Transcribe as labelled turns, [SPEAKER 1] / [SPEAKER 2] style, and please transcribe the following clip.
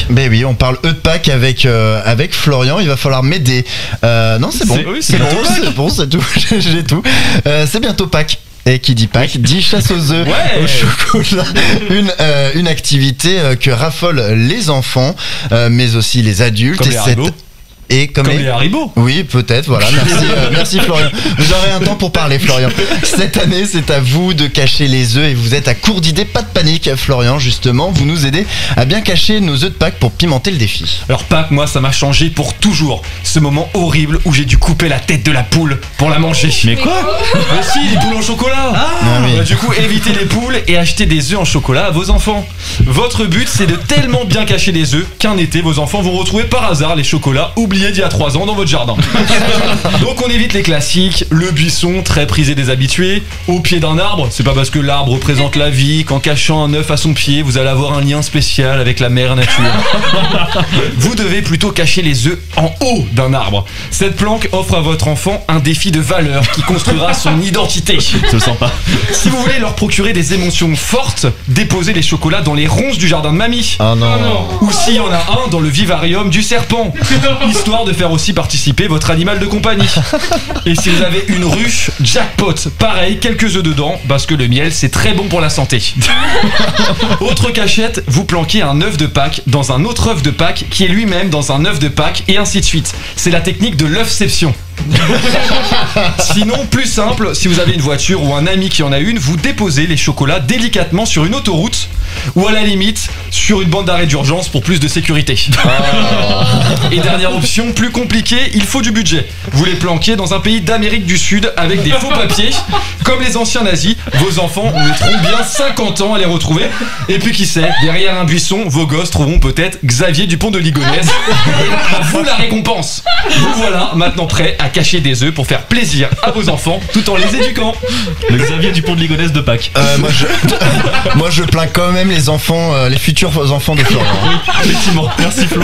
[SPEAKER 1] Ben oui, on parle œufs de Pâques avec Florian. Il va falloir m'aider. Non, c'est bon. C'est bon, c'est tout. J'ai tout. C'est bientôt Pâques. Et qui dit Pâques dit chasse aux œufs au chocolat. Une activité que raffolent les enfants, mais aussi les adultes.
[SPEAKER 2] Comme les Haribo.
[SPEAKER 1] Et comme
[SPEAKER 2] les Haribo.
[SPEAKER 1] Oui, peut-être, voilà. Merci Florian. Vous aurez un temps pour parler, Florian. Cette année, c'est à vous de cacher les œufs et vous êtes à court d'idées. Pas de panique, Florian, justement. Vous nous aidez à bien cacher nos œufs de Pâques pour pimenter le défi.
[SPEAKER 2] Alors Pâques, moi, ça m'a changé pour toujours. Ce moment horrible où j'ai dû couper la tête de la poule pour la manger.
[SPEAKER 3] Mais quoi?
[SPEAKER 2] Mais si, les poules en chocolat.
[SPEAKER 1] Oui.
[SPEAKER 2] Du coup, évitez les poules et achetez des œufs en chocolat à vos enfants. Votre but, c'est de tellement bien cacher les œufs qu'un été, vos enfants vont retrouver par hasard les chocolats oubliés d'il y a 3 ans dans votre jardin. Donc on évite les classiques, le buisson très prisé des habitués, au pied d'un arbre, c'est pas parce que l'arbre représente la vie qu'en cachant un œuf à son pied, vous allez avoir un lien spécial avec la mère nature. Vous devez plutôt cacher les œufs en haut d'un arbre. Cette planque offre à votre enfant un défi de valeur qui construira son identité.
[SPEAKER 3] Je le sens pas.
[SPEAKER 2] Si vous voulez leur procurer des émotions fortes, déposez les chocolats dans les ronces du jardin de mamie.
[SPEAKER 1] Oh non.
[SPEAKER 2] Ou s'il y en a un dans le vivarium du serpent, histoire de faire aussi participer votre animal de compagnie. Et si vous avez une ruche, jackpot, pareil, quelques œufs dedans, parce que le miel c'est très bon pour la santé. Autre cachette, vous planquez un œuf de Pâques dans un autre œuf de Pâques qui est lui-même dans un œuf de Pâques et ainsi de suite. C'est la technique de l'œufception. Sinon, plus simple, si vous avez une voiture ou un ami qui en a une, vous déposez les chocolats délicatement sur une autoroute ou à la limite sur une bande d'arrêt d'urgence pour plus de sécurité. Et dernière option, plus compliquée, il faut du budget. Vous les planquez dans un pays d'Amérique du Sud avec des faux papiers, comme les anciens nazis. Vos enfants mettront bien 50 ans à les retrouver. Et puis qui sait, derrière un buisson, vos gosses trouveront peut-être Xavier Dupont de Ligonnès. Et à vous la récompense. Vous voilà maintenant prêts à cacher des œufs pour faire plaisir à vos enfants tout en les éduquant.
[SPEAKER 3] Le Xavier Dupont de Ligonnès de Pâques.
[SPEAKER 1] Moi je plains quand même les enfants, les futurs enfants de Florian.
[SPEAKER 3] Oui, effectivement. Merci Flo.